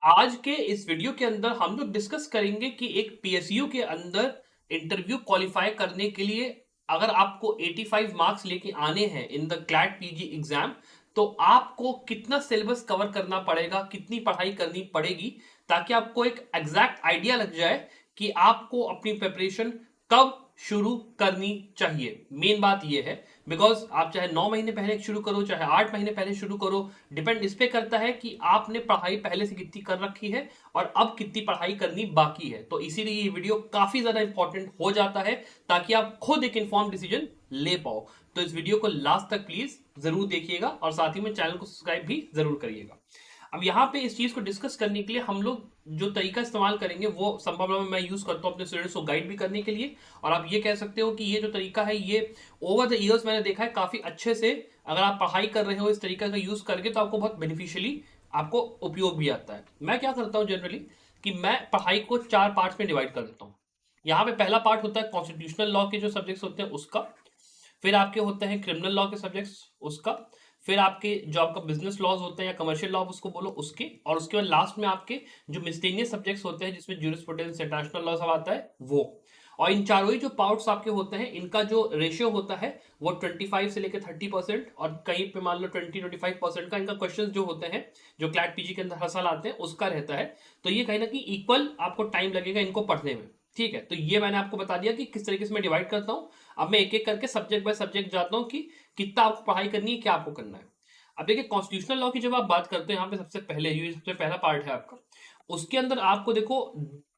आज के इस वीडियो के अंदर हम लोग डिस्कस करेंगे कि एक पीएसयू के अंदर इंटरव्यू क्वालिफाई करने के लिए अगर आपको 85 मार्क्स लेके आने हैं in the CLAT PG exam, तो आपको कितना सिलेबस कवर करना पड़ेगा, कितनी पढ़ाई करनी पड़ेगी, ताकि आपको एक एग्जैक्ट आइडिया लग जाए कि आपको अपनी प्रिपरेशन कब शुरू करनी चाहिए। मेन बात यह है, बिकॉज आप चाहे 9 महीने पहले शुरू करो, चाहे 8 महीने पहले शुरू करो, डिपेंड इस पे करता है कि आपने पढ़ाई पहले से कितनी कर रखी है और अब कितनी पढ़ाई करनी बाकी है। तो इसीलिए ये वीडियो काफी ज्यादा इंपॉर्टेंट हो जाता है, ताकि आप खुद एक इंफॉर्म डिसीजन ले पाओ। तो इस वीडियो को लास्ट तक प्लीज जरूर देखिएगा और साथ ही में चैनल को सब्सक्राइब भी जरूर करिएगा। अब यहाँ पे इस चीज को डिस्कस करने के लिए हम लोग जो तरीका इस्तेमाल करेंगे वो संभव मैं यूज करता हूँ अपने स्टूडेंट्स को गाइड भी करने के लिए। और आप ये कह सकते हो कि ये जो तरीका है ये ओवर द ईयर्स मैंने देखा है काफी अच्छे से, अगर आप पढ़ाई कर रहे हो इस तरीका का यूज करके तो आपको बहुत बेनिफिशियली आपको उपयोग भी आता है। मैं क्या करता हूँ जनरली कि मैं पढ़ाई को 4 पार्ट्स में डिवाइड कर देता हूँ। यहाँ पे पहला पार्ट होता है कॉन्स्टिट्यूशनल लॉ के जो सब्जेक्ट्स होते हैं उसका, फिर आपके होते हैं क्रिमिनल लॉ के सब्जेक्ट्स उसका, फिर आपके जो आपका बिजनेस लॉज होते हैं या कमर्शियल लॉ उसको बोलो उसके, और उसके बाद लास्ट में आपके जो मिसलेनियस सब्जेक्ट्स होते हैं जिसमें ज्यूरिस्प्रूडेंस इंटरनेशनल लॉ सब आता है वो। और इन चारों ही जो पार्ट्स आपके होते हैं इनका जो रेशियो होता है वो 25 से लेकर 30%, और कहीं पे मान लो 20-25% का इनका क्वेश्चन जो होते हैं जो क्लैट पीजी के अंदर हर साल आते हैं उसका रहता है। तो ये कहीं ना कहीं इक्वल आपको टाइम लगेगा इनको पढ़ने में। ठीक है, तो ये मैंने आपको बता दिया कि किस तरीके से मैं डिवाइड करता हूँ। अब मैं एक एक करके सब्जेक्ट बाय सब्जेक्ट जाता हूँ कि कितना आपको पढ़ाई करनी है, क्या आपको करना है। अब देखिए कॉन्स्टिट्यूशनल लॉ की जब आप बात करते हैं यहाँ पे सबसे पहले ये सबसे पहला पार्ट है आपका। उसके अंदर आपको देखो,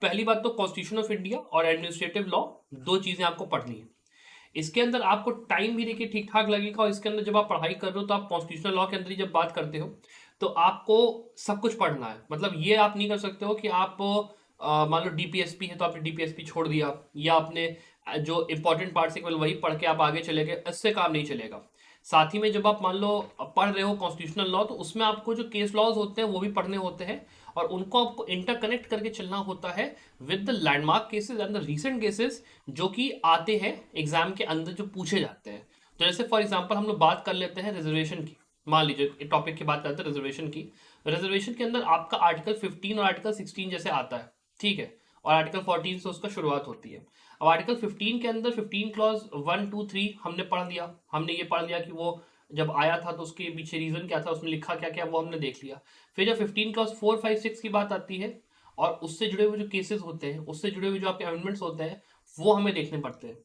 पहली बात तो कॉन्स्टिट्यूशन ऑफ इंडिया और एडमिनिस्ट्रेटिव लॉ, दो चीजें आपको पढ़नी है। इसके अंदर आपको टाइम भी देखिए ठीक ठाक लगेगा, और इसके अंदर जब आप पढ़ाई कर रहे हो तो आप कॉन्स्टिट्यूशनल लॉ के अंदर ही जब बात करते हो तो आपको सब कुछ पढ़ना है। मतलब ये आप नहीं कर सकते हो कि आप मान लो डीपीएसपी है तो आपने डीपीएसपी छोड़ दिया, या आपने जो इंपॉर्टेंट पार्ट से केवल वही पढ़ के आप आगे चले गए, इससे काम नहीं चलेगा। साथ ही में जब आप मान लो पढ़ रहे हो कॉन्स्टिट्यूशनल लॉ तो उसमें आपको जो केस लॉज होते हैं वो भी पढ़ने होते हैं, और उनको आपको इंटरकनेक्ट करके चलना होता है with the landmark cases and the recent cases जो कि आते हैं एग्जाम के अंदर जो पूछे जाते हैं। तो जैसे फॉर एग्जांपल हम लोग बात कर लेते हैं रिजर्वेशन की। मान लीजिए टॉपिक की बात करते हैं रिजर्वेशन की। रिजर्वेशन के अंदर आपका आर्टिकल 15 और आर्टिकल 16 जैसे आता है, ठीक है, और आर्टिकल 14 से उसका शुरुआत होती है। अब आर्टिकल 15 के अंदर 15 क्लॉज 1 2 3 हमने पढ़ लिया, हमने ये पढ़ लिया कि वो जब आया था तो उसके पीछे रीजन क्या था, उसमें लिखा क्या क्या, वो हमने देख लिया। फिर जब 15 क्लॉज 4 5 6 की बात आती है और उससे जुड़े हुए जो केसेस होते हैं, उससे जुड़े हुए जो आपके अमेंडमेंट्स होते हैं वो हमें देखने पड़ते हैं।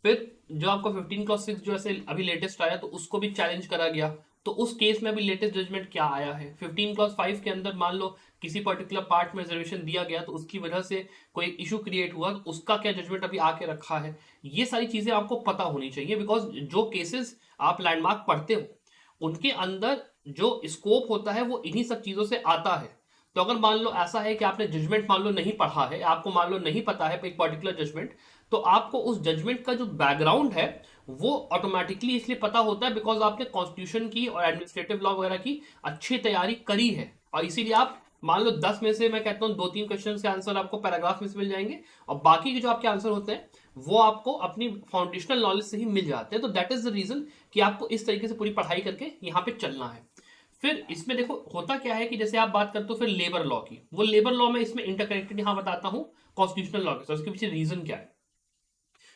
फिर जो आपका 15 क्लॉज 6 जो ऐसे अभी लेटेस्ट आया तो उसको भी चैलेंज करा गया, तो उस केस में अभी लेटेस्ट जजमेंट क्या आया है। 15 क्लॉज 5 के अंदर मान लो किसी पर्टिकुलर पार्ट में रिजर्वेशन दिया गया तो उसकी वजह से कोई इशू क्रिएट हुआ तो उसका क्या जजमेंट अभी आके रखा है। ये सारी चीजें आपको पता होनी चाहिए, बिकॉज जो केसेस आप लैंडमार्क पढ़ते हो उनके अंदर जो स्कोप होता है वो इन्हीं सब चीजों से आता है। तो अगर मान लो ऐसा है कि आपने जजमेंट मान लो नहीं पढ़ा है, आपको मान लो नहीं पता है एक पर्टिकुलर जजमेंट, तो आपको उस जजमेंट का जो बैकग्राउंड है वो ऑटोमेटिकली इसलिए पता होता है बिकॉज आपने कॉन्स्टिट्यूशन की और एडमिनिस्ट्रेटिव लॉ वगैरह की अच्छी तैयारी करी है। और इसीलिए आप मान लो 10 में से मैं कहता हूँ 2 3 क्वेश्चन के आंसर आपको पैराग्राफ में से मिल जाएंगे, और बाकी के जो आपके आंसर होते हैं वो आपको अपनी फाउंडेशनल नॉलेज से ही मिल जाते हैं। तो दैट इज द रीजन कि आपको इस तरीके से पूरी पढ़ाई करके यहाँ पे चलना है। फिर इसमें देखो होता क्या है कि जैसे आप बात करते हो फिर लेबर लॉ की, वो लेबर लॉ में इसमें इंटरकनेक्टेड यहाँ बताता हूँ कॉन्स्टिट्यूशनल लॉ के साथ। उसके पीछे रीजन क्या है,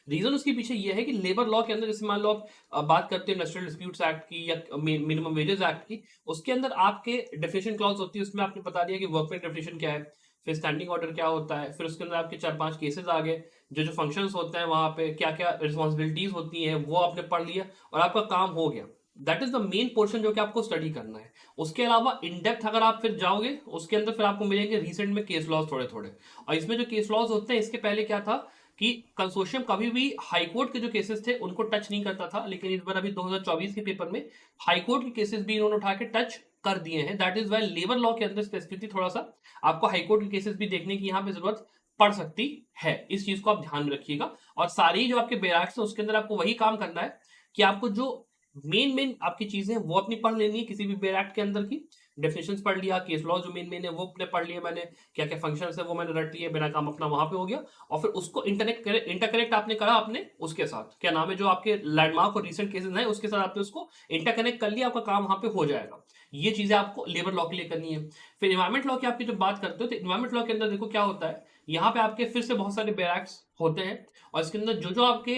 रीजन उसके पीछे ये है कि लेबर लॉ के अंदर जैसे मान लो आप बात करते हैं इंडस्ट्रियल डिस्प्यूट्स एक्ट की या मिनिमम वेजेस एक्ट की, उसके अंदर आपके डेफिनेशन क्लॉज होती है, उसमें आपने बता दिया कि वर्कमैन डेफिनेशन क्या है, फिर स्टैंडिंग ऑर्डर क्या होता है, फिर उसके अंदर आपके 4 5 केसेस आ गए, जो जो फंक्शंस होते हैं वहां पे क्या क्या रिस्पॉन्सिबिलिटीज होती हैं वो आपने पढ़ लिया और आपका काम हो गया। That is the main portion जो कि आपको स्टडी करना है। उसके अलावा इन डेप्थ अगर आप फिर जाओगे उसके अंदर फिर आपको मिलेंगे रिसेंट में केस लॉज थोड़े थोड़े। और इसमें जो केस लॉज होते हैं इसके पहले क्या था कि कंसोर्शियम कभी भी हाईकोर्ट के जो केसेस थे उनको टच नहीं करता था, लेकिन इस बार अभी 2024 के पेपर में हाईकोर्ट के केसेस भी इन्होंने उठा के टच कर दिए हैं। That is why labour law के अंदर स्पेसिफिकली थोड़ा सा आपको हाईकोर्ट के केसेस भी देखने की यहाँ पे जरूरत पड़ सकती है। इस चीज को आप ध्यान में रखिएगा। और सारी जो आपके बैराक्स है उसके अंदर आपको वही काम करना है कि आपको जो मेन मेन आपकी चीजें वो अपनी पढ़ लेनी है किसी भी बेर एक्ट के अंदर की। डेफिनेशंस पढ़ लिया, केस लॉ जो मेन मेन है वो अपने पढ़ लिए मैंने, क्या क्या फंक्शंस है वो मैंने रट लिए, बिना काम अपना वहां पे हो गया। और फिर उसको इंटरकनेक्ट आपने करा अपने उसके साथ, क्या नाम है, जो आपके लैंडमार्क और रिसेंट केसेस हैं उसके साथ आपने उसको इंटरकनेक्ट कर लिया, आपका काम वहां पे हो जाएगा। ये चीजें आपको लेबर लॉ के लिए करनी है। फिर इन्वायरमेंट लॉ की आपकी जब बात करते हो तो इन्वायरमेंट लॉ के अंदर देखो क्या होता है, यहाँ पे आपके फिर से बहुत सारे बैरक्स होते हैं, और इसके अंदर जो जो आपके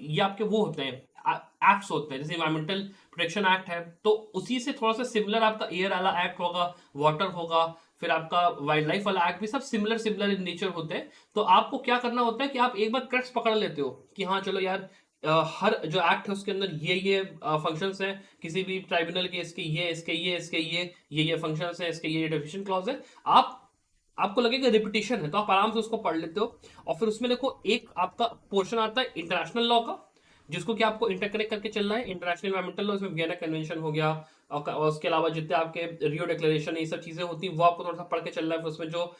ये आपके वो होते हैं एक्ट्स होते हैं, जैसे इन्वायरमेंटल प्रोटेक्शन एक्ट है, तो उसी से थोड़ा सा सिमिलर आपका एयर वाला एक्ट होगा, वाटर होगा, फिर आपका वाइल्ड लाइफ वाला एक्ट भी, सब सिमिलर सिमिलर इन नेचर होते हैं। तो आपको क्या करना होता है कि आप एक बार क्रक्स पकड़ लेते हो कि हाँ चलो यार, हर जो एक्ट है उसके अंदर ये फंक्शंस हैं, किसी भी ट्राइब्यूनल के इसके ये इसके ये इसके ये फंक्शंस हैं, इसके ये डेफिनेशन क्लॉज है। आप आपको लगेगा रिपीटिशन है तो आप आराम से उसको पढ़ लेते हो। और फिर उसमें देखो एक आपका पोर्शन आता है इंटरनेशनल लॉ का, जिसको कि आपको इंटरकनेक्ट करके चलना है। इंटरनेशनल एनवायरमेंटल लॉ, इसमें वियना कन्वेंशन हो गया, और उसके अलावा जितने आपके रियो डिक्लेरेशन ये सब चीजें होती है वो आपको थोड़ा सा पढ़ के चलना है। फिर उसमें जो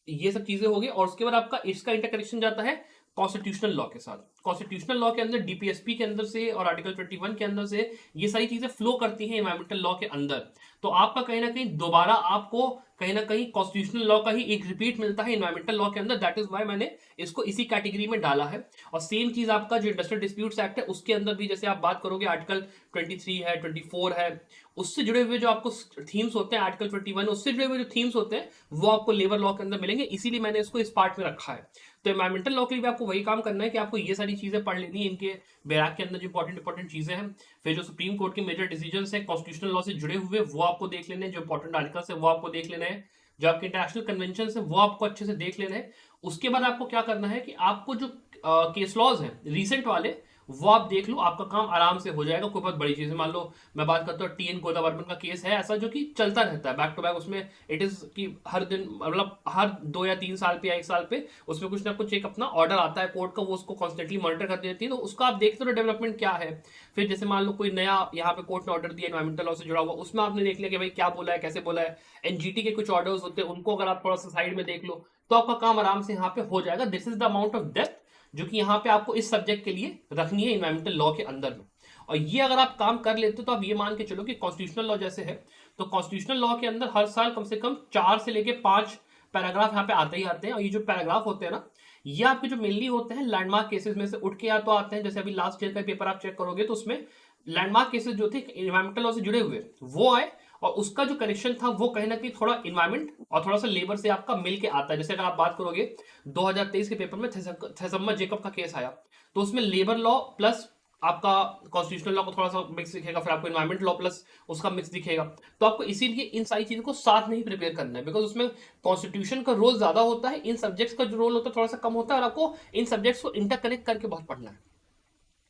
ये सब चीजें होगी, और उसके बाद आपका इसका इंटरकनेक्शन जाता है कॉन्स्टिट्यूशनल लॉ के साथ। कॉन्स्टिट्यूशनल लॉ के अंदर डीपीएसपी के अंदर से और आर्टिकल 21 के अंदर से ये सारी चीजें फ्लो करती हैं एनवायरमेंटल लॉ के अंदर। तो आपका कहीं ना कहीं दोबारा आपको कहीं ना कहीं कॉन्स्टिट्यूशनल लॉ का ही एक रिपीट मिलता है एनवायरमेंटल लॉ के अंदर। दैट इज वाई मैंने इसको इसी कैटेगरी में डाला है। और सेम चीज आपका जो इंडस्ट्रियल डिस्प्यूट्स एक्ट है उसके अंदर भी, जैसे आप बात करोगे आर्टिकल 23 है, 24 है, उससे जुड़े हुए जो आपको थीम्स होते हैं, आर्टिकल 21 उससे जुड़े हुए जो थीम्स होते हैं वो आपको लेबर लॉ के अंदर मिलेंगे, इसीलिए मैंने इसको इस पार्ट में रखा है। तो एनवायरमेंटल लॉ के लिए भी आपको वही काम करना है कि आपको ये सारी चीजें पढ़ लेनी है, इनके बैराक के अंदर जो इंपॉर्टेंट चीजें हैं। फिर जो सुप्रीम कोर्ट के मेजर डिसीजंस हैं कॉन्स्टिट्यूशनल लॉ से जुड़े हुए वो आपको देख लेने हैं, जो इंपॉर्टेंट आर्टिकल्स है वो आपको देख लेना है, जो आपके इंटरनेशनल कन्वेंशन है वो आपको अच्छे से देख लेना है। उसके बाद आपको क्या करना है कि आपको जो केस लॉज हैं रीसेंट वाले वो आप देख लो, आपका काम आराम से हो जाएगा। कोई बहुत बड़ी चीज है, मान लो मैं बात करता हूँ टीएन गोदावर्मन का केस है ऐसा जो कि चलता रहता है बैक टू बैक, उसमें इट इज कि हर दिन मतलब हर 2 या 3 साल पे या 1 साल पे उसमें कुछ ना कुछ एक अपना ऑर्डर आता है कोर्ट का, वो उसको कॉन्स्टेंटली मॉनिटर कर देती है, तो उसका आप देखते हो डेवलपमेंट क्या है। फिर जैसे मान लो कोई नया यहाँ पे कोर्ट ने ऑर्डर दिया एनवायरमेंटल लॉ से जुड़ा हुआ, उसमें आपने देख लिया कि भाई क्या बोला है, कैसे बोला है। एनजीटी के कुछ ऑर्डर्स होते हैं उनको अगर आप थोड़ा सा साइड में देख लो तो आपका काम आराम से यहाँ पे हो जाएगा। This is the amount of depth जो कि यहाँ पे आपको इस सब्जेक्ट के लिए रखनी है एनवायरमेंटल लॉ के अंदर में। और ये अगर आप काम कर लेते हो तो आप ये मान के चलो कि कॉन्स्टिट्यूशनल लॉ जैसे है, तो कॉन्स्टिट्यूशनल लॉ के अंदर हर साल कम से कम 4 से लेके 5 पैराग्राफ यहाँ पे आते ही आते हैं। और ये जो पैराग्राफ होते हैं ना, ये आपके जो मेनली होते हैं लैंडमार्क केसेस में से उठ के या तो आते हैं, जैसे अभी लास्ट ईयर का पेपर आप चेक करोगे तो उसमें लैंडमार्क केसेस जो थे एनवायरमेंटल लॉ से जुड़े हुए वो आए, और उसका जो कनेक्शन था वो कहीं ना कहीं थोड़ा इन्वायरमेंट और थोड़ा सा लेबर से आपका मिल के आता है। जैसे अगर आप बात करोगे 2023 के पेपर में थेसम्मा जेकब का केस आया, तो उसमें लेबर लॉ प्लस आपका कॉन्स्टिट्यूशनल लॉ को थोड़ा सा मिक्स दिखेगा, फिर आपको इन्वायरमेंट लॉ प्लस उसका मिक्स दिखेगा। तो आपको इसीलिए इन सारी चीजों को साथ में ही प्रिपेयर करना है, बिकॉज उसमें कॉन्स्टिट्यूशन का रोल ज्यादा होता है, इन सब्जेक्ट्स का जो रोल होता है थोड़ा सा कम होता है, और आपको इन सब्जेक्ट्स को इंटरकनेक्ट करके बहुत पढ़ना है।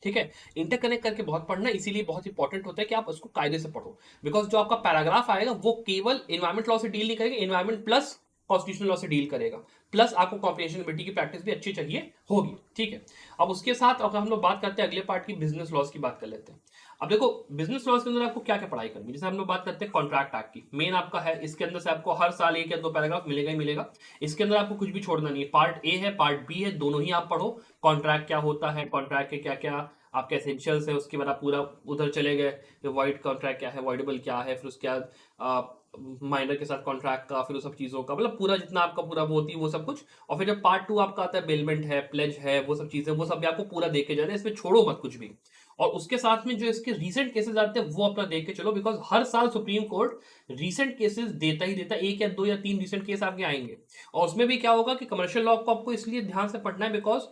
ठीक है, इंटरकनेक्ट करके बहुत पढ़ना, इसीलिए बहुत इंपॉर्टेंट होता है कि आप उसको कायदे से पढ़ो। बिकॉज जो आपका पैराग्राफ आएगा वो केवल एनवायरमेंट लॉ से डील नहीं करेगा, एनवायरमेंट प्लस कॉन्स्टिट्यूशनल लॉ से डील करेगा, प्लस आपको कॉम्प्रिहेंसिबिलिटी की प्रैक्टिस भी अच्छी चाहिए होगी। ठीक है, अब उसके साथ अगर हम लोग बात करते हैं अगले पार्ट की, बिजनेस लॉज की बात कर लेते हैं। अब देखो बिजनेस लॉज के अंदर आपको क्या क्या पढ़ाई करनी है, जैसे हम लोग बात करते हैं कॉन्ट्रैक्ट एक्ट की, मेन आपका है, इसके अंदर से आपको हर साल 1 या 2 पैराग्राफ मिलेगा ही मिलेगा। इसके अंदर आपको कुछ भी छोड़ना नहीं है, पार्ट ए है पार्ट बी है, दोनों ही आप पढ़ो। कॉन्ट्रैक्ट क्या होता है, कॉन्ट्रैक्ट के क्या क्या आपके एसेंशियल्स है, उसके बाद आप पूरा उधर चले गए, वॉइड कॉन्ट्रैक्ट क्या है, वॉइडेबल क्या है, फिर उसके बाद माइनर के साथ कॉन्ट्रैक्ट का, फिर उस सब चीजों का मतलब पूरा जितना आपका पूरा वो होती है वो सब कुछ। और फिर जब पार्ट 2 आपका आता है बेलमेंट है, प्लेज है, वो सब चीजें, वो सब भी आपको पूरा देख के जाना है, इसमें छोड़ो मत कुछ भी। और उसके साथ में जो इसके रीसेंट केसेस आते हैं वो अपना देख के चलो, बिकॉज हर साल सुप्रीम कोर्ट रीसेंट केसेस देता ही देता, 1 या 2 या 3 रीसेंट केस आपके आएंगे। और उसमें भी क्या होगा कि कमर्शियल लॉ को आपको इसलिए ध्यान से पढ़ना है because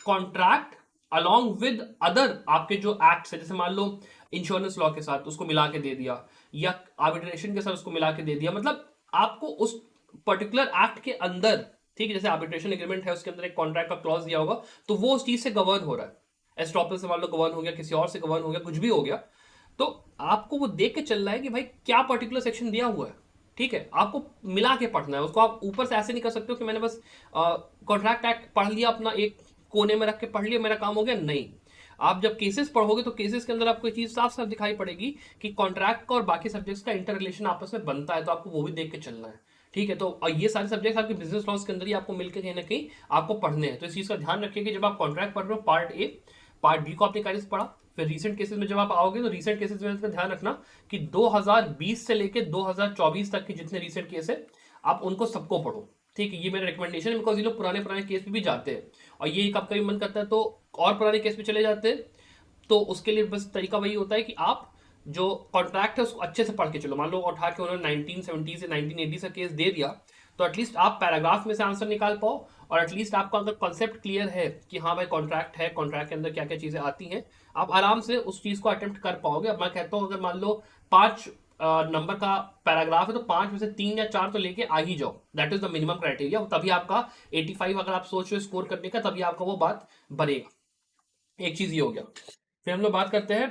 contract along with other आपके जो एक्ट्स है, जैसे मान लो इंश्योरेंस लॉ के साथ उसको मिला के दे दिया, या आर्बिट्रेशन के साथ उसको मिला के दे दिया, मतलब आपको उस पर्टिकुलर एक्ट के अंदर, ठीक है, जैसे आर्बिट्रेशन एग्रीमेंट है उसके अंदर एक कॉन्ट्रैक्ट का क्लॉज दिया होगा, तो वो उस चीज से गवर्न हो रहा है, एस्ट्रोपल से मान लो गवर्न हो गया, किसी और से गवर्न हो गया, कुछ भी हो गया, तो आपको वो देख के चलना है कि भाई क्या पर्टिकुलर सेक्शन दिया हुआ है। ठीक है, आपको मिला के पढ़ना है उसको, आप ऊपर से ऐसे नहीं कर सकते हो कि मैंने बस कॉन्ट्रैक्ट एक्ट पढ़ लिया अपना एक कोने में रख के पढ़ लिया मेरा काम हो गया, नहीं। आप जब केसेस पढ़ोगे तो केसेस के अंदर आपको एक चीज साफ साफ दिखाई पड़ेगी कि कॉन्ट्रैक्ट का और बाकी सब्जेक्ट्स का इंटर रिलेशन आपस में बनता है, तो आपको वो भी देख के चलना है। ठीक है, तो ये सारे सब्जेक्ट्स आपके बिजनेस लॉज के अंदर ही आपको मिलकर कहीं ना कहीं आपको पढ़ने हैं। तो इस चीज का ध्यान रखिए कि जब आप कॉन्ट्रैक्ट पढ़ रहे हो पार्ट ए, पार्ट बी को आपने कायदे से पढ़ा, फिर रीसेंट केसेस में जब आप आओगे तो रीसेंट केसेस में इसका ध्यान रखना कि 2020 से लेकर 2024 तक के जितने रीसेंट केस है आप उनको सबको पढ़ो। ठीक है, ये मेरा रिकमेंडेशन है, बिकॉज ये लोग पुराने पुराने केस पे भी जाते हैं, और ये कब कभी मन करता है तो और पुराने केस पे चले जाते हैं। तो उसके लिए बस तरीका वही होता है कि आप जो कॉन्ट्रैक्ट है उसको अच्छे से पढ़ के चलो। मान लो उठा के उन्होंने 1970 से 1980 का केस दे दिया, तो एटलीस्ट आप पैराग्राफ में से आंसर निकाल पाओ, और एटलीस्ट आपका अगर कॉन्सेप्ट क्लियर है कि हाँ भाई कॉन्ट्रैक्ट है, कॉन्ट्रैक्ट के अंदर क्या क्या चीजें आती हैं, आप आराम से उस चीज को अटेम्प्ट कर पाओगे। अब मैं कहता हूँ अगर मान लो 5 नंबर का पैराग्राफ है तो 5 में से 3 या 4 तो लेके आ ही जाओ, that is the minimum criteria. तभी आपका 85 अगर आप सोच रहे हो स्कोर करने का, तभी आपका वो बात बनेगा। एक चीज ये हो गया। फिर हम लोग बात करते हैं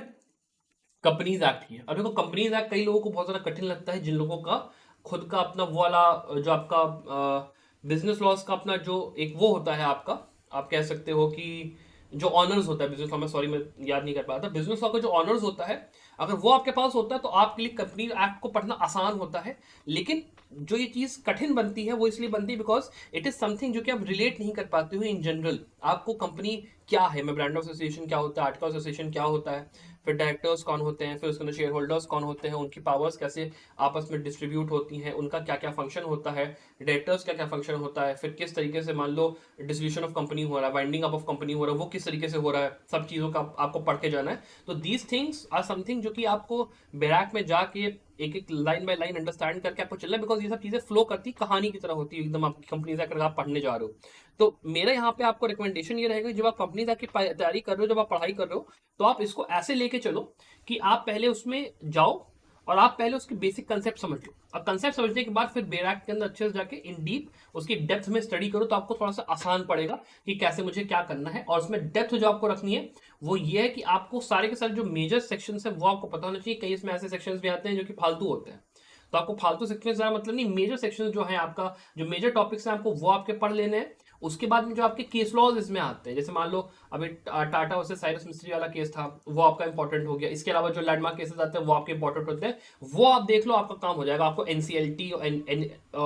कंपनीज एक्ट की। अब देखो कंपनीज एक्ट कई लोगों को बहुत ज्यादा कठिन लगता है, जिन लोगों का खुद का अपना वो वाला जो आपका बिजनेस लॉस का अपना जो एक वो होता है आपका, आप कह सकते हो कि जो ऑनर्स होता है बिजनेस लॉ में, सॉरी मैं याद नहीं कर पाया था, बिजनेस लॉ का जो ऑनर्स होता है, अगर वो आपके पास होता है तो आपके लिए कंपनी एक्ट को पढ़ना आसान होता है। लेकिन जो ये चीज कठिन बनती है वो इसलिए बनती है बिकॉज इट इज समथिंग जो कि आप रिलेट नहीं कर पाते हो इन जनरल। आपको कंपनी क्या है, मेमोरेंडम एसोसिएशन क्या होता है, आर्टिकल एसोसिएशन क्या होता है, फिर डायरेक्टर्स कौन होते हैं, फिर उसके अंदर शेयर होल्डर्स कौन होते हैं, उनकी पावर्स कैसे आपस में डिस्ट्रीब्यूट होती हैं, उनका क्या क्या फंक्शन होता है, डायरेक्टर्स क्या क्या फंक्शन होता है, फिर किस तरीके से मान लो डिसोल्यूशन ऑफ कंपनी हो रहा है, वाइंडिंग अप ऑफ कंपनी हो रहा है, वो किस तरीके से हो रहा है, सब चीज़ों का आपको पढ़ के जाना है। तो दीज थिंग्स आर समथिंग जो कि आपको बैराक में जाके एक एक लाइन बाय लाइन अंडरस्टैंड करके आपको चलना है, बिकॉज ये सब चीजें फ्लो करती कहानी की तरह होती है एकदम आपकी कंपनी से, अगर आप पढ़ने जा रहे हो। तो मेरा यहाँ पे आपको रिकमेंडेशन ये रहेगा, जब आप कंपनी की तैयारी कर रहे हो, जब आप पढ़ाई कर रहे हो, तो आप इसको ऐसे लेके चलो कि आप पहले उसमें जाओ और आप पहले उसके बेसिक कंसेप्ट समझ लो, और कंसेप्ट समझने के बाद फिर बैराक के अंदर अच्छे से जाके इन डीप उसकी डेप्थ में स्टडी करो, तो आपको थोड़ा सा आसान पड़ेगा कि कैसे मुझे क्या करना है। और उसमें डेप्थ जो आपको रखनी है वो ये है कि आपको सारे के सारे जो मेजर सेक्शन है वो आपको पता होना चाहिए। कई इसमें ऐसे सेक्शन भी आते हैं जो कि फालतू होते हैं, तो आपको फालतू सेक्शन से ज्यादा मतलब नहीं, मेजर सेक्शन जो है आपका, जो मेजर टॉपिक्स हैं आपको वो आपके पढ़ लेने हैं। उसके बाद में जो आपके केस लॉज इसमें आते हैं, जैसे मान लो अभी टाटा वर्सेस साइरस मिस्त्री वाला केस था, वो आपका इंपॉर्टेंट हो गया। इसके अलावा जो लैंडमार्क केसेस आते हैं वो आपके इंपॉर्टेंट होते हैं, वो आप देख लो, आपका काम हो जाएगा। आपको एनसीएलटी और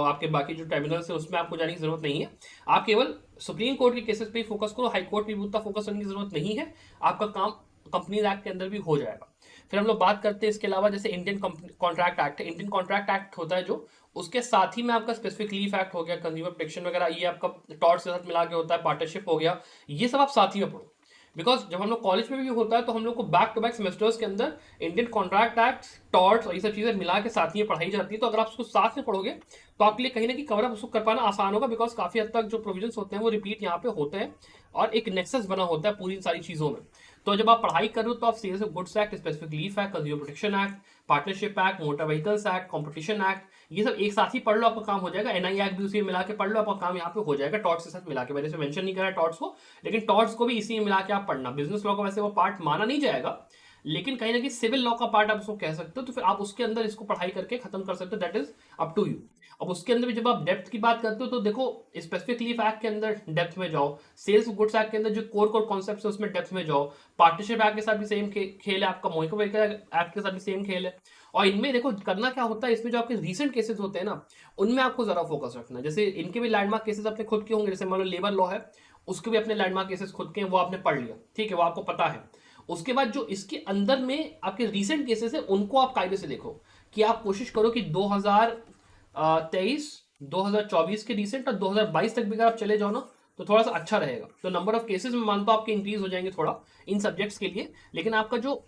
आपके बाकी जो ट्राइब्यूनल्स है उसमें आपको जाने की जरूरत नहीं है। आप केवल सुप्रीम कोर्ट के केसेस पे फोकस करो, हाई कोर्ट पे भी उतना फोकस करने की जरूरत नहीं है, आपका काम कंपनीज एक्ट के अंदर भी हो जाएगा। फिर हम लोग बात करते हैं इसके अलावा, जैसे इंडियन कॉन्ट्रैक्ट एक्ट है। इंडियन कॉन्ट्रैक्ट एक्ट होता है जो, उसके साथ ही में आपका स्पेसिफिक लीफ एक्ट हो गया, कंज्यूमर प्रोटेक्शन वगैरह, ये आपका टॉर्ट्स के साथ मिला के होता है, पार्टनरशिप हो गया, ये सब आप साथ ही में पढ़ो। बिकॉज जब हम लोग कॉलेज में भी होता है तो हम लोग को बैक टू बैक सेमेस्टर्स के अंदर इंडियन कॉन्ट्रैक्ट एक्ट, टॉर्ट्स और ये सब चीजें मिला के साथ ही पढ़ाई जाती है। तो अगर आप उसको साथ में पढ़ोगे तो आपके लिए कहीं ना कहीं कवर अप उसको कर पाना आसान होगा, बिकॉज काफी हद तक जो प्रोविजंस होते हैं वो रिपीट यहाँ पे होते हैं और एक नेक्सस बना होता है पूरी सारी चीजों में। तो जब आप पढ़ाई कर रहे हो तो आप sales of goods act, specific leaf act, consumer protection act, partnership act, motor vehicles act, competition act, ये सब एक साथ ही पढ़ लो, आपका काम हो जाएगा। एनआई एक्ट भी उसी में मिला के पढ़ लो, आपका काम यहाँ पे हो जाएगा टॉर्ट्स के साथ मिला के। मैंने इसे मेंशन नहीं करा टॉर्ट्स को, लेकिन टॉर्ट्स को भी इसी में मिला के आप पढ़ना। बिजनेस लॉ का वैसे वो पार्ट माना नहीं जाएगा, लेकिन कहीं ना कहीं सिविल लॉ का पार्ट आप उसको कह सकते हो, तो फिर आप उसके अंदर इसको पढ़ाई करके खत्म कर सकते हो, that is up to you. अब उसके अंदर भी जब आप डेप्थ की बात करते हो तो देखो, स्पेसिफिक लीफ एक्ट के अंदर डेप्थ में जाओ, सेल्स गुड्स एक्ट के अंदर जो कोर कोर कॉन्सेप्ट है उसमें डेप्थ में जाओ, पार्टनरशिप एक्ट के साथ भी सेम खेल है आपका, मोटर व्हीकल एक्ट के साथ भी सेम खेल है। और इनमें देखो करना क्या होता है, इसमें जो आपके रीसेंट केसेस होते हैं ना, उनमें आपको जरा फोकस रखना है। जैसे इनके भी लैंडमार्क केसेस अपने खुद के होंगे, जैसे मान लो लेबर लॉ है, उसके भी अपने लैंडमार्क केसेस खुद के हैं, वो आपने पढ़ लिया, ठीक है, वो आपको पता है। उसके बाद जो इसके अंदर में आपके रीसेंट केसेस है उनको आप कायदे से देखो, कि आप कोशिश करो कि 2023 2024 के रीसेंट और 2022 तक भी अगर आप चले जाओ ना तो थोड़ा सा अच्छा रहेगा। तो नंबर ऑफ केसेस में मानता हूं आपके इंक्रीज हो जाएंगे थोड़ा इन सब्जेक्ट्स के लिए, लेकिन आपका जो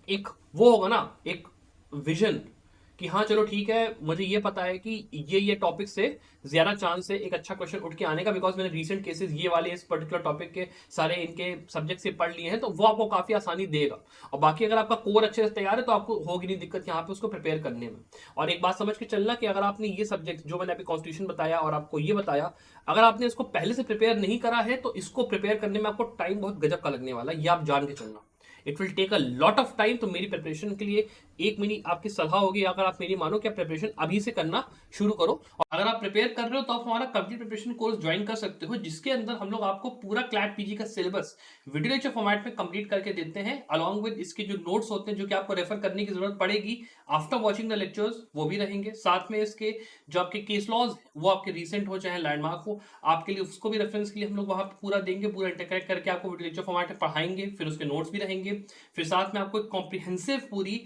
एक वो होगा ना, एक विजन कि हाँ चलो ठीक है, मुझे ये पता है कि ये टॉपिक से ज्यादा चांस है एक अच्छा क्वेश्चन उठ के आने का, बिकॉज मैंने रीसेंट केसेस ये वाले इस पर्टिकुलर टॉपिक के सारे इनके सब्जेक्ट से पढ़ लिए हैं, तो वो आपको काफी आसानी देगा। और बाकी अगर आपका कोर अच्छे से तैयार है तो आपको होगी नहीं दिक्कत यहाँ पे उसको प्रिपेयर करने में। और एक बात समझ के चलना कि अगर आपने ये सब्जेक्ट जो मैंने अभी कॉन्स्टिट्यूशन बताया और आपको ये बताया, अगर आपने इसको पहले से प्रिपेयर नहीं करा है तो इसको प्रिपेयर करने में आपको टाइम बहुत गजब का लगने वाला है, ये आप जान के चलना। It will take a lot of time. तो मेरी प्रिपरेशन के लिए एक मेरी आपकी सलाह होगी, अगर आप मेरी मानो कि आप प्रिपरेशन अभी से करना शुरू करो। और अगर आप प्रिपेयर कर रहे हो तो आप हमारा कंप्लीट प्रिपरेशन कोर्स ज्वाइन कर सकते हो, जिसके अंदर हम लोग आपको पूरा क्लैट पीजी का सिलेबस वीडियो लेक्चर फॉर्मेट में कंप्लीट करके देते हैं, अलॉन्ग विद इसके जो नोट्स होते हैं जो कि आपको रेफर करने की जरूरत पड़ेगी आफ्टर वॉचिंग द लेक्चर्स, वो भी रहेंगे। साथ में इसके जो आपके केस लॉज वो आपके रिसेंट हो चाहे लैंडमार्क हो, आपके लिए उसको भी रेफरेंस के लिए हम लोग वहां पर पूरा देंगे, पूरा इंटरकनेक्ट करके आपको वीडियो लेक्चर फॉर्मेट में पढ़ाएंगे, फिर उसके नोट्स भी रहेंगे। फिर साथ में आपको एक कॉम्प्रिहेंसिव पूरी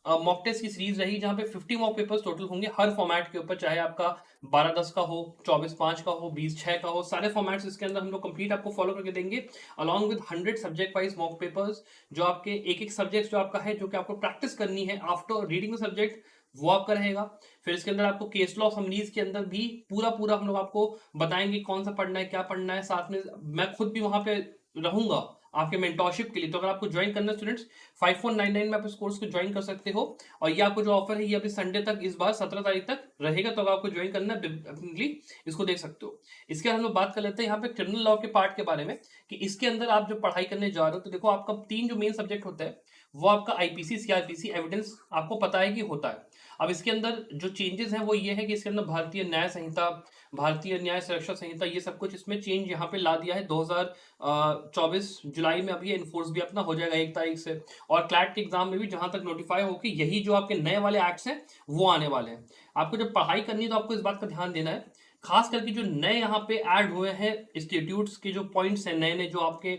मॉक टेस्ट की सीरीज रही जहां पे 50 मॉक पेपर्स टोटल होंगे हर फॉर्मेट के ऊपर, चाहे आपका 12-10 का हो, 24-5 का हो, 20-6 का हो, सारे फॉर्मेट्स इसके अंदर हम लोग कंप्लीट आपको फॉलो करके देंगे along with 100 subject wise mock papers, जो आपके एक एक सब्जेक्ट जो आपका है, जो कि आपको प्रैक्टिस करनी है आफ्टर रीडिंग द सब्जेक्ट, वो आपका रहेगा। फिर इसके अंदर आपको केस लॉ समरीज के अंदर भी पूरा पूरा हम लोग आपको बताएंगे कौन सा पढ़ना है, क्या पढ़ना है, साथ में मैं खुद भी वहां पे रहूंगा आपके मेंटोरशिप के लिए। तो अगर आपको ज्वाइन करना है स्टूडेंट्स, 5499 में आप इस कोर्स को ज्वाइन कर सकते हो। और ये आपको जो ऑफर है ये अभी संडे तक, इस बार 17 तारीख तक रहेगा, तो अगर आपको ज्वाइन करना है डेफिनेटली इसको देख सकते हो। इसके बाद हम लोग बात कर लेते हैं यहाँ पे क्रिमिनल लॉ के पार्ट के बारे में, कि इसके अंदर आप जो पढ़ाई करने जा रहे हो, तो देखो आपका 3 जो मेन सब्जेक्ट होता है वो आपका आईपीसी, सीआरपीसी, एविडेंस आपको पता है कि होता है। अब इसके अंदर जो चेंजेस हैं वो ये है कि इसके अंदर भारतीय न्याय संहिता, भारतीय न्याय सुरक्षा संहिता, ये सब कुछ इसमें चेंज यहाँ पे ला दिया है 2024 जुलाई में। अभी ये इन्फोर्स भी अपना हो जाएगा 1 तारीख से। और क्लैट के एग्जाम में भी जहां तक नोटिफाई हो कि यही जो आपके नए वाले एक्ट्स हैं वो आने वाले हैं। आपको जब पढ़ाई करनी है तो आपको इस बात का ध्यान देना है, खास करके जो नए यहाँ पे ऐड हुए हैं इंस्टीट्यूट्स के जो पॉइंट्स हैं, नए नए जो आपके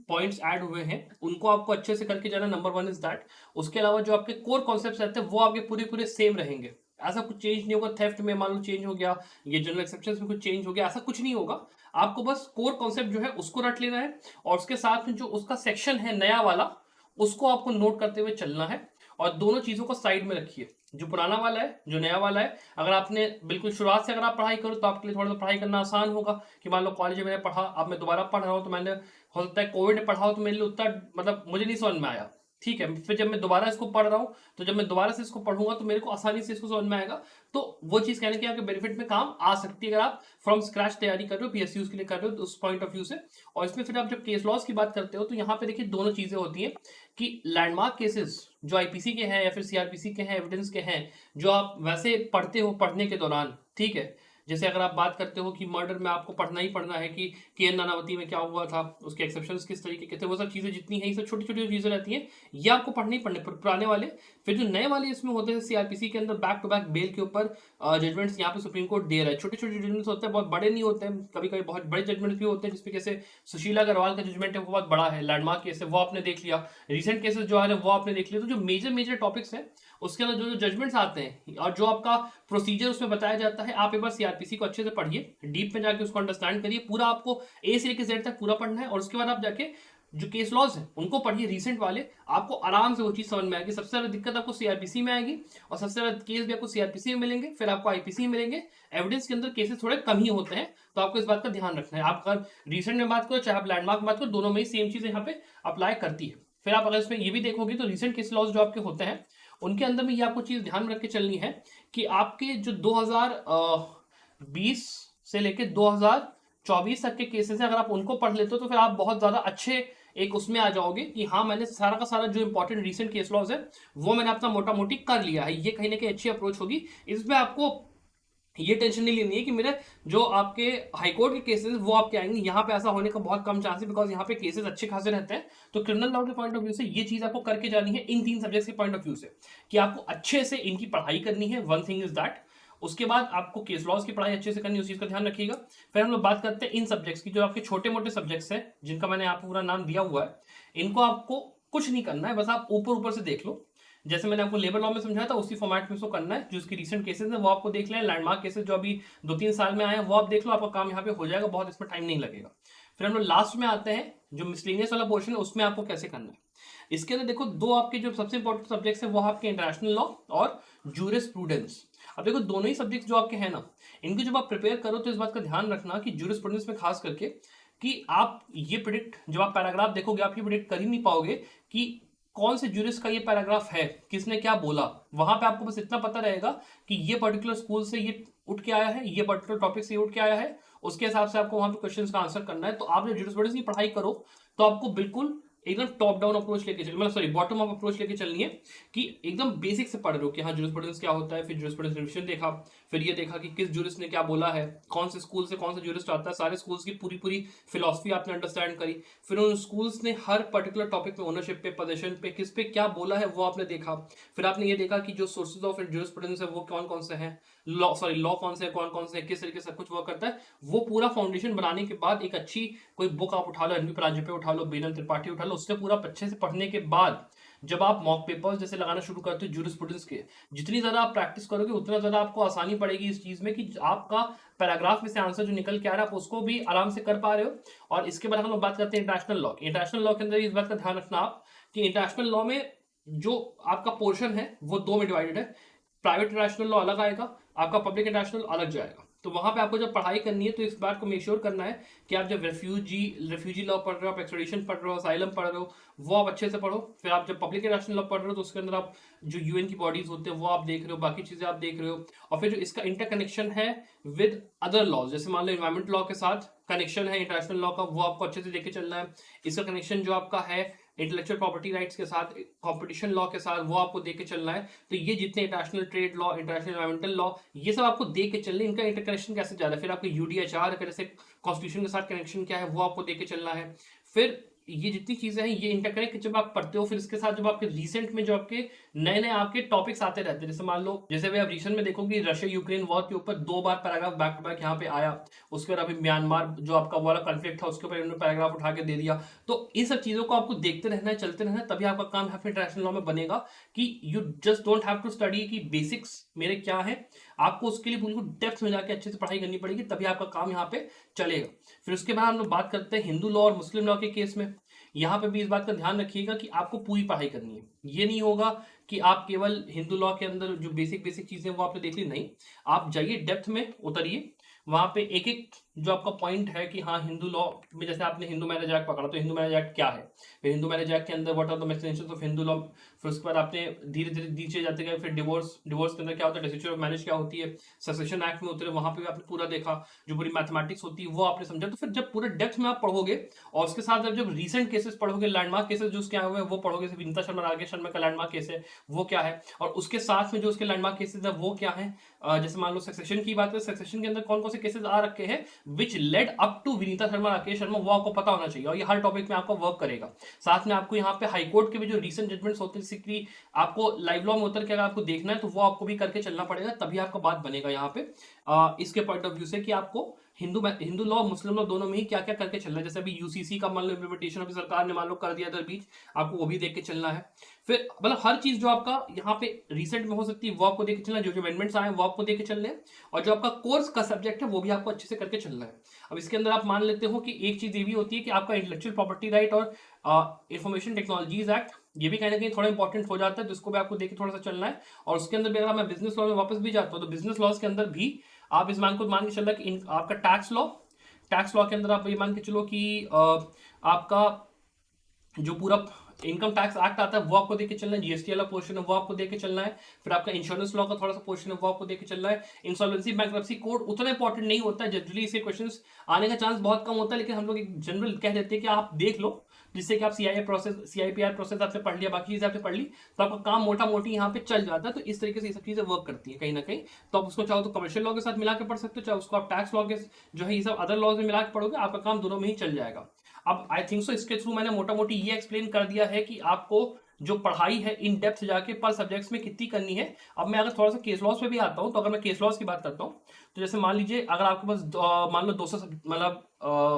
पॉइंट्स ऐड हुए हैं, उनको आपको अच्छे से करके जाना। Number 1 is that. उसके अलावा जो आपके कोर कॉन्सेप्ट्स रहते हैं वो आपके पूरे पूरे सेम रहेंगे, ऐसा कुछ चेंज नहीं होगा। थेफ्ट में मान लो चेंज हो गया, ये जनरल एक्सेप्शंस में कुछ चेंज हो गया, ऐसा कुछ नहीं होगा। आपको बस कोर कॉन्सेप्ट जो है उसको रट लेना है, और उसके साथ में जो उसका सेक्शन है नया वाला, उसको आपको नोट करते हुए चलना है। और दोनों चीजों को साइड में रखिए, जो पुराना वाला है, जो नया वाला है। अगर आपने बिल्कुल शुरुआत से अगर आप पढ़ाई करो तो आपके लिए थोड़ा सा पढ़ाई करना आसान होगा, कि मान लो कॉलेज में मैंने पढ़ा, अब मैं दोबारा पढ़ रहा हूँ, तो मैंने हो सकता है कोविड में पढ़ा हो तो मेरे लिए उतना मतलब मुझे नहीं समझ में आया, ठीक है। फिर जब मैं दोबारा इसको पढ़ रहा हूँ, तो जब मैं दोबारा से इसको पढ़ूंगा तो मेरे को आसानी से इसको समझ में आएगा। तो वो चीज कहने की आपके बेनिफिट में काम आ सकती है अगर आप फ्रॉम स्क्रैच तैयारी कर रहे हो, पीएसयूज के लिए कर रहे हो, तो उस पॉइंट ऑफ व्यू से। और इसमें फिर आप जब केस लॉस की बात करते हो तो यहाँ पे देखिए दोनों चीजें होती हैं, कि लैंडमार्क केसेस जो आईपीसी के हैं या फिर सीआरपीसी के हैं, एविडेंस के हैं, जो आप वैसे पढ़ते हो पढ़ने के दौरान, ठीक है। जैसे अगर आप बात करते हो कि मर्डर में आपको पढ़ना ही पढ़ना है कि केएन नानावती में क्या हुआ था, उसके एक्सेप्शंस किस तरीके के थे, वो सब चीजें जितनी है, ये सब छोटी छोटी चीजें रहती हैं, ये आपको पढ़ने ही पढ़ने पुराने वाले। फिर जो नए वाले इसमें होते हैं सीआरपीसी के अंदर, बैक टू बैक बेल के ऊपर जजमेंट्स यहाँ पे सुप्रीम कोर्ट दे रहा है। छोटे छोटे जजमेंट्स होते हैं, बहुत बड़े नहीं होते हैं, कभी कभी बहुत बड़े जजमेंट्स भी होते हैं, जिसपे जैसे सुशीला अग्रवाल का जजमेंट है वो बहुत बड़ा है, लैंडमार्क केस है, वो आपने देख लिया। रिसेंट केसेस जो आ रहे हैं वो आपने देख लिया। तो जो मेजर मेजर टॉपिक्स हैं उसके अंदर जो जो जजमेंट्स आते हैं और जो आपका प्रोसीजर उसमें बताया जाता है, आप एक बार सीआरपीसी को अच्छे से पढ़िए, डीप में जाके उसको अंडरस्टैंड करिए, पूरा आपको ए से लेकर जेड तक पूरा पढ़ना है। और उसके बाद आप जाके जो केस लॉज है उनको पढ़िए, रिसेंट वाले, आपको आराम से वो चीज समझ में आएगी। सबसे ज्यादा दिक्कत आपको सीआरपीसी में आएगी, और सबसे ज्यादा केस भी आपको सीआरपीसी में मिलेंगे, फिर आपको आईपीसी में मिलेंगे। एविडेंस के अंदर केसेस थोड़े कम ही होते हैं, तो आपको इस बात का ध्यान रखना है। आप अगर रिसेंट में बात करो चाहे आप लैंडमार्क में बात करो, दोनों में ही सेम चीज यहाँ पे अप्लाई करती है। फिर आप अगर इसमें ये भी देखोगे तो रिसेंट केस लॉज जो आपके होते हैं उनके अंदर में ये आपको चीज ध्यान रख के चलनी है, कि आपके जो 2020 से लेके 2024 तक के केसेस हैं, अगर आप उनको पढ़ लेते हो तो फिर आप बहुत ज्यादा अच्छे एक उसमें आ जाओगे, कि हाँ मैंने सारा का सारा जो इंपॉर्टेंट रिसेंट केस लॉज है वो मैंने अपना मोटा मोटी कर लिया है। ये कहीं ना कहीं अच्छी अप्रोच होगी। इसमें आपको ये टेंशन नहीं लेनी है कि मेरे जो आपके हाईकोर्ट के केसेस वो आपके आएंगे, यहाँ पे ऐसा होने का बहुत कम चांस है, बिकॉज यहाँ पे केसेस अच्छे खासे रहते हैं। तो क्रिमिनल लॉ के पॉइंट ऑफ व्यू से ये चीज आपको करके जानी है इन 3 सब्जेक्ट्स के पॉइंट ऑफ व्यू से, कि आपको अच्छे से इनकी पढ़ाई करनी है। One thing is that. उसके बाद आपको केस लॉज की पढ़ाई अच्छे से करनी है, उस चीज का ध्यान रखिएगा। फिर हम लोग बात करते हैं इन सब्जेक्ट्स की, जो आपके छोटे मोटे सब्जेक्ट्स हैं, जिनका मैंने आपको पूरा नाम दिया हुआ है। इनको आपको कुछ नहीं करना है, बस आप ऊपर ऊपर से देख लो। जैसे मैंने आपको लेबर लॉ में समझाया था उसी फॉर्मेट में इसको करना है। जो इसके रिसेंट केसेस है वो आपको देख लें, लैंडमार्क केसेस जो अभी 2-3 साल में आए हैं वो आप देख लो, आपका काम यहाँ पे हो जाएगा, बहुत इसमें टाइम नहीं लगेगा। फिर हम लोग लास्ट में आते हैं जो मिसलेनियस वाला पोर्शन है, उसमें आपको कैसे करना है। इसके अंदर देखो दो आपके जो सबसे इंपॉर्टेंट सब्जेक्ट्स हैं वो आपके इंटरनेशनल लॉ और जूरिस्प्रूडेंस। अब देखो दोनों ही सब्जेक्ट जो आपके हैं ना, इनको जब आप प्रिपेयर करो तो इस बात का ध्यान रखना कि जूरिस्प्रूडेंस में खास करके, कि आप ये प्रिडिक्ट, जब आप पैराग्राफ देखोगे आप ये प्रिडिक्ट कर ही नहीं पाओगे कि कौन से जूरिस्ट का ये पैराग्राफ है, किसने क्या बोला। वहां पे आपको बस इतना पता रहेगा कि ये पर्टिकुलर स्कूल से ये उठ के आया है, ये पर्टिकुलर टॉपिक से ये उठ के आया है, उसके हिसाब से आपको वहां पे क्वेश्चंस का आंसर करना है। तो आप जब जूरिस्प्रूडेंस की पढ़ाई करो तो आपको बिल्कुल एकदम टॉप डाउन अप्रोच लेके चल, मतलब सॉरी बॉटम अप अप्रोच लेके चलनी है, कि एकदम बेसिक से पढ़ रहे हो कि हाँ जूरिस्प्रूडेंस क्या होता है। फिर जूरिस्प्रूडेंस रिविजन देखा, फिर ये देखा कि किस जूरिस्ट ने क्या बोला है, कौन से स्कूल से कौन सा जूरिस्ट आता है, सारे स्कूल्स की पूरी पूरी फिलॉसफी आपने अंडरस्टैंड करी। फिर उन स्कूल्स ने हर पर्टिकुलर टॉपिक में ओनरशिप पे, पोजीशन पे, किस पे क्या बोला है वो आपने देखा। फिर आपने ये देखा कि जो सोर्सेज ऑफ जूरिस्प्रूडेंस है वो कौन कौन से हैं, लॉ कौन से कौन कौन से, किस तरीके से सब कुछ वर्क करता है। वो पूरा फाउंडेशन बनाने के बाद एक अच्छी कोई बुक आप उठा लो, एनपी परांजपे उठा लो, बेनम त्रिपाठी उठा लो, उससे पूरा अच्छे से पढ़ने के बाद जब आप मॉक पेपर्स जैसे लगाना शुरू करते हो जूरिस्प्रूडेंस के, जितनी ज्यादा आप प्रैक्टिस करोगे उतना ज्यादा आपको आसानी पड़ेगी इस चीज में कि आपका पैराग्राफ में से आंसर जो निकल के आ रहा है आप उसको भी आराम से कर पा रहे हो। और इसके बाद हम लोग बात करते हैं इंटरनेशनल लॉ। इंटरनेशनल लॉ के अंदर इस बात का ध्यान रखना आप कि इंटरनेशनल लॉ में जो आपका पोर्शन है वो दो में डिवाइडेड है। प्राइवेट इंटरनेशनल लॉ अलग आएगा, आपका पब्लिक इंटरनेशनल अलग जाएगा। तो वहां पे आपको जब पढ़ाई करनी है तो इस बात को मेक श्योर करना है कि आप जब रेफ्यूजी लॉ पढ़ रहे हो, आप एक्सट्रेडिशन पढ़ रहे हो, असाइलम पढ़ रहे हो, वो आप अच्छे से पढ़ो। फिर आप जब पब्लिक इंटरनेशनल लॉ पढ़ रहे हो तो उसके अंदर आप जो यूएन की बॉडीज होते हैं वो आप देख रहे हो, बाकी चीजें आप देख रहे हो। और फिर जो इसका इंटरकनेक्शन है विद अदर लॉज, जैसे मान लो इन्वायरमेंट लॉ के साथ कनेक्शन है इंटरनेशनल लॉ का, वो आपको अच्छे से लेके चलना है। इसका कनेक्शन जो आपका है इंटेलेक्चुअल प्रॉपर्टी राइट्स के साथ, कंपटीशन लॉ के साथ, वो आपको देके चलना है। तो ये जितने international trade law, international environmental law, ये सब आपको देके चलने, इनका इंटरकनेक्शन कैसे जा रहा है। फिर आपके यूडीएचआर जैसे कॉन्स्टिट्यूशन के साथ कनेक्शन क्या है वो आपको देके चलना है। फिर ये जितनी चीजें हैं ये इंटरकनेक्ट जब आप पढ़ते हो, फिर इसके साथ जब आपके रिसेंट में जो आपके नए नए आपके टॉपिक्स आते रहते हैं, जैसे मान लो जैसे भी आप रिसेंट में देखोगे रशिया यूक्रेन वॉर के ऊपर 2 बार पैराग्राफ बैक टू बैक यहाँ पे आया। उसके बाद अभी म्यांमार जो आपका वाला कॉन्फ्लिक्ट था उसके ऊपर इन्होंने पैराग्राफ उठा के दे दिया। तो इन सब चीजों को आपको देखते रहना है, चलते रहना है, तभी आपका काम यहाँ पे इंटरनेशनल लॉ में बनेगा कि you just don't have to study की बेसिक्स मेरे क्या है, आपको उसके लिए बिल्कुल डेप्थ में जाके अच्छे से पढ़ाई करनी पड़ेगी, तभी आपका काम यहाँ पे चलेगा। फिर उसके बाद हम लोग बात करते हैं हिंदू लॉ और मुस्लिम लॉ के केस में। यहाँ पे भी इस बात का ध्यान रखिएगा कि आपको पूरी पढ़ाई करनी है। ये नहीं होगा कि आप केवल हिंदू लॉ के अंदर जो बेसिक बेसिक चीजें वो आपने देख ली, नहीं, आप जाइए डेप्थ में उतरिए। वहां पे एक एक जो आपका पॉइंट है कि हाँ हिंदू लॉ में जैसे आपने हिंदू मैरिज एक्ट पकड़ा तो हिंदू मैरिज एक्ट क्या है, फिर हिंदू मैरिज एक्ट के अंदर what are the mentions of Hindu law. फिर उसके बाद आपने धीरे धीरे नीचे जाते गए, फिर डिवोर्स के अंदर क्या होता है, डेस्टिट्यूशन ऑफ मैरिज क्या होती है, सक्सेशन एक्ट में उतरे, वहां पे भी आपने पूरा देखा, जो पूरी मैथमेटिक्स होती है वो आपने समझा। तो फिर जब पूरे डेप्थ में आप पढ़ोगे और उसके साथ जब रिसेंट केसेस पढ़ोगे, लैंडमार्क केसेस जो उसके आए हुए हैं वो पढ़ोगे, विनीता शर्मा राकेश शर्मा का लैंडमार्क केस है वो क्या है, और उसके साथ में जो उसके लैंडमार्क केसेस है वो क्या है। जैसे मान लो सक्सेशन की बात करें, सक्सेशन के अंदर कौन कौन से केसेस आ रखे हैं which led up to Vinita Sharma Rakesh Sharma, वो आपको पता होना चाहिए और ये हर टॉपिक में आपको वर्क करेगा। साथ में आपको यहाँ पे हाईकोर्ट के भी जो रिसेंट जजमेंट्स होते हैं कि आपको लाइव लॉ में उतर के अगर आपको देखना है तो वो आपको भी करके चलना पड़ेगा, तभी आपका बात बनेगा यहाँ पे इसके पॉइंट ऑफ व्यू से कि आपको हिंदू लॉ मुस्लिम लॉ दोनों में ही क्या क्या करके चलना है। जैसे अभी यूसीसी का मान लो इम्प्लीमेंटेशन अभी सरकार ने मान लो कर दिया था बीच, आपको वो भी देख के चलना है। फिर मतलब हर चीज जो आपका यहाँ पे रिसेंट में हो सकती है वो आपको देख के चलना है, जो जो अमेंडमेंट्स आए हैं वो आपको देख के चलने हैं, और जो आपका कोर्स का सब्जेक्ट है वो भी आपको अच्छे से करके चलना है। अब इसके अंदर आप मान लेते हो कि एक चीज ये भी होती है कि आपका इंटेलेक्चुअल प्रॉपर्टी राइट और इंफॉर्मेशन टेक्नोलॉजीज एक्ट, ये भी कहीं ना कहीं थोड़ा इंपॉर्टेंट हो जाता है, जिसको भी आपको देख के थोड़ा सा चलना है। और उसके अंदर भी अगर मैं बिजनेस लॉ में वापस भी जाता हूँ तो बिजनेस लॉज के अंदर भी आप इस मान के चल रहा है कि आपका टैक्स लॉ के अंदर आप ये मान के चलो कि आपका जो पूरा इनकम टैक्स एक्ट आता है वो आपको देके चलना है, जीएसटी वाला पोर्शन है वो आपको देके चलना है। फिर आपका इंश्योरेंस लॉ का थोड़ा सा पोर्शन है वो आपको देके चलना है। इंसॉल्वेंसी बैंक्रप्सी कोड उतना इंपॉर्टेंट नहीं होता है, जनरली इसके क्वेश्चंस आने का चांस बहुत कम होता है, लेकिन हम लोग एक जनरल कह देते हैं कि आप देख लो, जिससे कि आप सीआईपीआर प्रोसेस आपने पढ़ लिया, बाकी चीजें आपने पढ़ ली, तो आपका काम मोटा मोटी यहाँ पे चल जाता है। तो इस तरीके से ये सब चीजें वर्क करती है कहीं ना कहीं। तो आप उसको चाहो तो कमर्शियल लॉ के साथ मिला के पढ़ सकते हो, चाहे उसको आप टैक्स लॉ के जो है ये सब अदर लॉज में मिला के पढ़ोगे, आपका काम दोनों में ही चल जाएगा। अब आई थिंक सो इसके थ्रू मैंने मोटा मोटी ये एक्सप्लेन कर दिया है कि आपको जो पढ़ाई है इन डेप्थ जाके पर सब्जेक्ट्स में कितनी करनी है। अब मैं अगर थोड़ा सा केस लॉस पे भी आता हूं, तो अगर मैं केस लॉस की बात करता हूं तो जैसे मान लीजिए अगर आपके पास मान लो 200 मतलब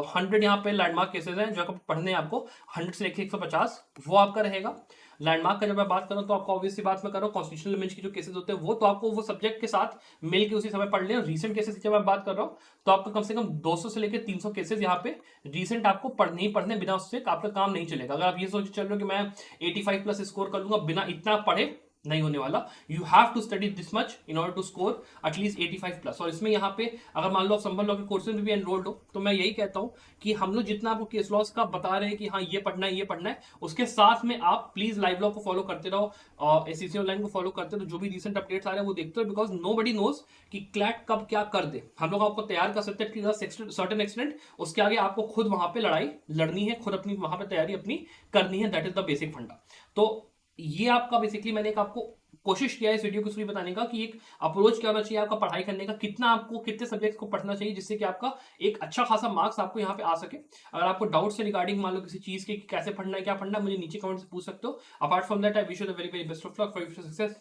100 यहाँ पे लैंडमार्क केसेस हैं जो आपको पढ़ने हैं, आपको 100 से लेकर 150 वो आपका रहेगा। लैंडमार्क का जब मैं बात करूं तो आपको ऑब्वियसली बात मैं करूं कॉन्स्टिट्यूशनल बेंच के जो केसेस होते हैं वो तो आपको वो सब्जेक्ट के साथ मिल के उसी समय पढ़ लें। रीसेंट केसेस की जब मैं बात कर रहा हूं तो आपको कम से कम 200 से लेकर 300 केसेस यहाँ पे रीसेंट आपको पढ़ने ही पढ़ने, बिना उससे आपका काम नहीं चलेगा। अगर आप ये सोच चल रहे हो कि मैं 85 प्लस स्कोर कर लूंगा बिना इतना पढ़े, नहीं होने वाला। You have to study this much in order to score at least 85 plus. और इसमें यहाँ पे अगर मान लो आप संबल लॉ के कोर्सेज में भी एनरोल्ड हो तो मैं यही कहता हूँ कि हम लोग जितना आपको केस लॉस का बता रहे हैं कि हाँ ये पढ़ना है ये पढ़ना है, उसके साथ में आप प्लीज लाइव लॉ को फॉलो करते रहो और एससीसी ऑनलाइन को फॉलो करते रहो, जो भी रिसेंट अपडेट्स आ रहे हैं वो देखते रहो, बिकॉज नो बडी नोज कि क्लैट कब क्या कर दे। हम लोग आपको तैयार कर सकते हैं सर्टेन एक्सटेंट, उसके आगे आपको खुद वहां पे लड़ाई लड़नी है, खुद अपनी वहां पे तैयारी अपनी करनी है। दैट इज द बेसिक फंडा। तो ये आपका बेसिकली मैंने एक आपको कोशिश किया है इस वीडियो को थ्रू बताने का कि एक अप्रोच क्या होना चाहिए आपका पढ़ाई करने का, कितना आपको कितने सब्जेक्ट्स को पढ़ना चाहिए जिससे कि आपका एक अच्छा खासा मार्क्स आपको यहाँ पे आ सके। अगर आपको डाउट्स है रिगार्डिंग मान लो किसी चीज के कैसे पढ़ना है क्या पढ़ना है, मुझे नीचे कमेंट से पूछ सकते हो। Apart from that I wish you the very very best of luck for your success.